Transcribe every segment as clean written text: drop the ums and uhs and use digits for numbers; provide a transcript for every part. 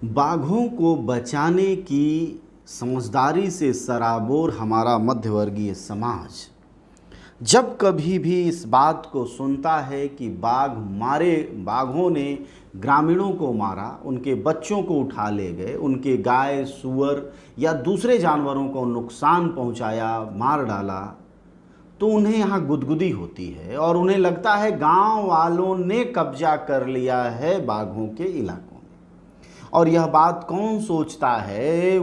बाघों को बचाने की समझदारी से सराबोर हमारा मध्यवर्गीय समाज जब कभी भी इस बात को सुनता है कि बाघों ने ग्रामीणों को मारा, उनके बच्चों को उठा ले गए, उनके गाय सूअर या दूसरे जानवरों को नुकसान पहुंचाया, मार डाला, तो उन्हें यहाँ गुदगुदी होती है और उन्हें लगता है गांव वालों ने कब्जा कर लिया है बाघों के इलाकों में। और यह बात कौन सोचता है?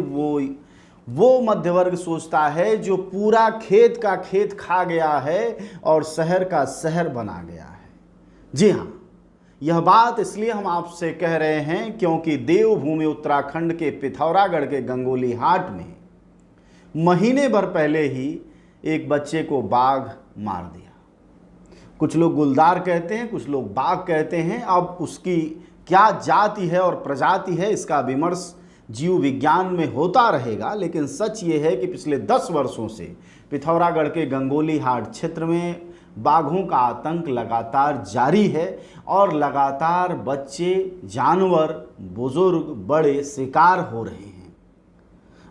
वो मध्यवर्ग सोचता है जो पूरा खेत का खेत खा गया है और शहर का शहर बना गया है। जी हाँ, यह बात इसलिए हम आपसे कह रहे हैं क्योंकि देवभूमि उत्तराखंड के पिथौरागढ़ के गंगोली हाट में महीने भर पहले ही एक बच्चे को बाघ मार दिया। कुछ लोग गुलदार कहते हैं, कुछ लोग बाघ कहते हैं। अब उसकी क्या जाति है और प्रजाति है, इसका विमर्श जीव विज्ञान में होता रहेगा, लेकिन सच ये है कि पिछले 10 वर्षों से पिथौरागढ़ के गंगोली हाट क्षेत्र में बाघों का आतंक लगातार जारी है और लगातार बच्चे, जानवर, बुजुर्ग, बड़े शिकार हो रहे हैं।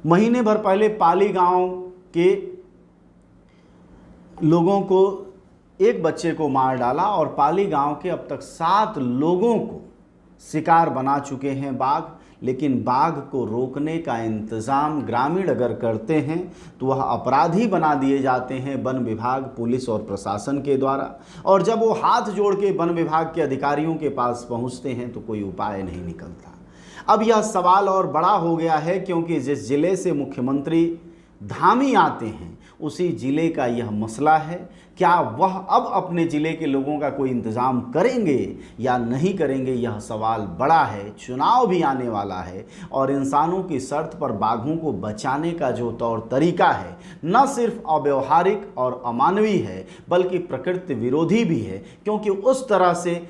महीने भर पहले पाली गांव के लोगों को एक बच्चे को मार डाला और पाली गांव के अब तक 7 लोगों को शिकार बना चुके हैं बाघ। लेकिन बाघ को रोकने का इंतज़ाम ग्रामीण अगर करते हैं तो वह अपराधी बना दिए जाते हैं वन विभाग, पुलिस और प्रशासन के द्वारा। और जब वो हाथ जोड़ के वन विभाग के अधिकारियों के पास पहुंचते हैं तो कोई उपाय नहीं निकलता। अब यह सवाल और बड़ा हो गया है क्योंकि जिस जिले से मुख्यमंत्री धामी आते हैं उसी जिले का यह मसला है। क्या वह अब अपने ज़िले के लोगों का कोई इंतज़ाम करेंगे या नहीं करेंगे, यह सवाल बड़ा है। चुनाव भी आने वाला है और इंसानों की शर्त पर बाघों को बचाने का जो तौर तरीका है न सिर्फ अव्यवहारिक और अमानवीय है बल्कि प्रकृति विरोधी भी है, क्योंकि उस तरह से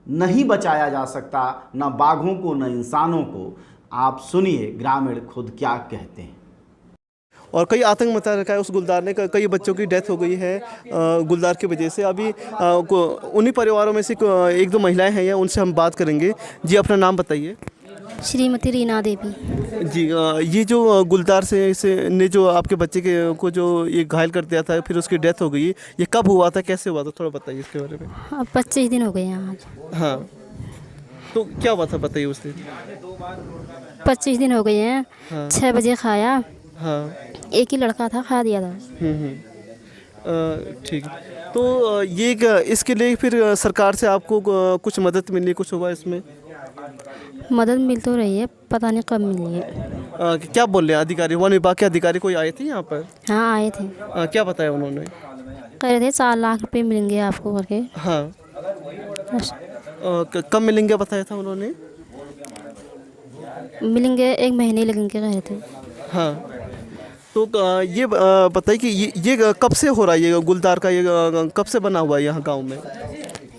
नहीं बचाया जा सकता न बाघों को न इंसानों को। आप सुनिए ग्रामीण खुद क्या कहते हैं। और कई आतंक मचा रखा है उस गुलदार ने। कई बच्चों की डेथ हो गई है गुलदार की वजह से। अभी उन्हीं परिवारों में से 1-2 महिलाएं हैं या उनसे हम बात करेंगे। जी, अपना नाम बताइए। श्रीमती रीना देवी। जी, ये जो गुलदार से ने जो आपके बच्चे को जो ये घायल कर दिया था, फिर उसकी डेथ हो गई, ये कब हुआ था, कैसे हुआ था, थोड़ा बताइए इसके बारे में। अब 25 दिन हो गए हैं आज। हाँ, तो क्या हुआ था बताइए उस दिन। 25 दिन हो गए हैं। हाँ। 6 बजे खाया। हाँ, एक ही लड़का था, खा दिया था। ठीक। तो ये इसके लिए फिर सरकार से आपको कुछ मदद मिली, कुछ हुआ इसमें? मदद मिल तो रही है, पता नहीं कब मिली है। क्या बोल रहे हैं अधिकारी, वन विभाग के अधिकारी कोई आए थे यहाँ पर? हाँ, आए थे। क्या बताया उन्होंने? कह रहे थे 4 लाख रुपए मिलेंगे आपको करके। हाँ। बस। कब मिलेंगे बताया था उन्होंने? मिलेंगे, 1 महीने लगेंगे कह रहे थे। हाँ, तो ये बताइए कि ये कब से हो रहा है, ये गुलदार का ये कब से बना हुआ है यहाँ गांव में?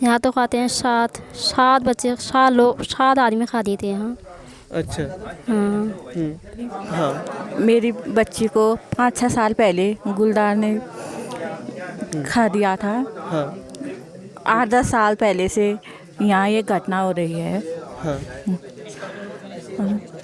यहाँ तो खाते हैं 7 बच्चे, 7 आदमी खा दिए थे यहाँ। अच्छा। हाँ। हाँ। मेरी बच्ची को 5-6 साल पहले गुलदार ने खा दिया था। हाँ। 8-10 साल पहले से यहाँ ये घटना हो रही है। हाँ।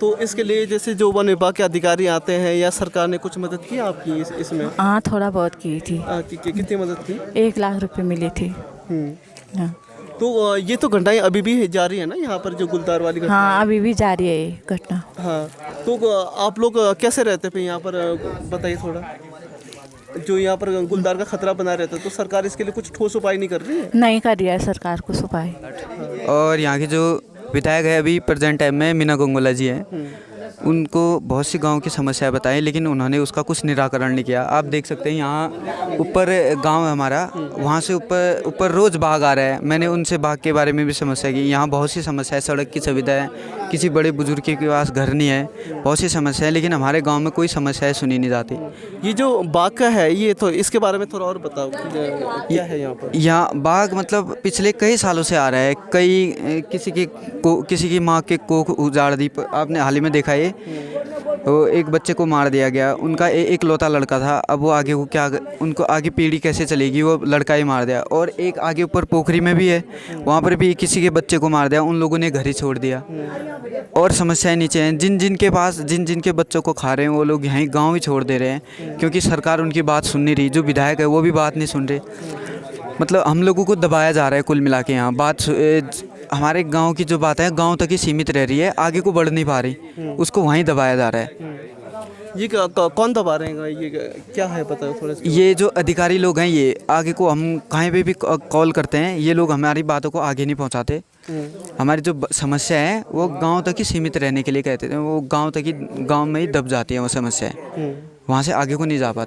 तो इसके लिए जैसे जो वन विभाग के अधिकारी आते हैं या सरकार ने कुछ मदद की आपकी इसमें? हाँ, थोड़ा बहुत की थी। कितनी मदद की? 1 लाख रुपए मिले थे। हाँ। तो ये तो घटनाएं अभी भी जारी है ना यहाँ पर, जो गुलदार वाली घटना? हाँ, अभी भी जारी है ये घटना। हाँ, तो आप लोग कैसे रहते थे यहाँ पर, बताइए थोड़ा। जो यहाँ पर गुलदार का खतरा बना रहता है, तो सरकार इसके लिए कुछ ठोस उपाय नहीं कर रही है? नहीं कर रही है सरकार कुछ उपाय। और यहाँ के जो विधायक है अभी प्रेजेंट टाइम में मीना गंगोला जी हैं, उनको बहुत सी गांव की समस्याएं बताई, लेकिन उन्होंने उसका कुछ निराकरण नहीं किया। आप देख सकते हैं यहाँ ऊपर गांव है हमारा, वहाँ से ऊपर रोज़ बाघ आ रहा है। मैंने उनसे बाघ के बारे में भी समस्या की। यहाँ बहुत सी समस्या है, सड़क की सुविधा है, किसी बड़े बुजुर्ग के पास घर नहीं है, बहुत सी समस्या है, लेकिन हमारे गाँव में कोई समस्याएँ सुनी नहीं जाती। ये जो बाघ का है, ये तो इसके बारे में थोड़ा और बताओ, क्या है यहाँ पर? यहाँ बाघ मतलब पिछले कई सालों से आ रहा है। किसी की माँ के कोख उजाड़ दी, आपने हाल ही में देखा है। वो एक बच्चे को मार दिया गया, उनका एक लौता लड़का था, अब वो आगे को क्या, उनको आगे पीढ़ी कैसे चलेगी, वो लड़का ही मार दिया। और एक आगे ऊपर पोखरी में भी है, वहाँ पर भी किसी के बच्चे को मार दिया, उन लोगों ने घर ही छोड़ दिया। और समस्याएं नीचे हैं, जिन के पास जिन के बच्चों को खा रहे हैं वो लोग यहीं गाँव ही छोड़ दे रहे हैं, क्योंकि सरकार उनकी बात सुन नहीं रही। जो विधायक है वो भी बात नहीं सुन रहे, मतलब हम लोगों को दबाया जा रहा है कुल मिला के। यहाँ हमारे गांव की जो बात है गांव तक ही सीमित रह रही है, आगे को बढ़ नहीं पा रही, उसको वहीं दबाया जा रहा है। ये कौन दबा रहे हैं, ये क्या है पता थोड़ा सा? ये जो अधिकारी लोग हैं, ये आगे को हम कहीं पे भी कॉल करते हैं, ये लोग हमारी बातों को आगे नहीं पहुंचाते। हमारी जो समस्या है वो गांव तक ही सीमित रहने के लिए कहते थे, वो गांव में ही दब जाती है वो समस्याएं, वहाँ से आगे को नहीं जा पाते।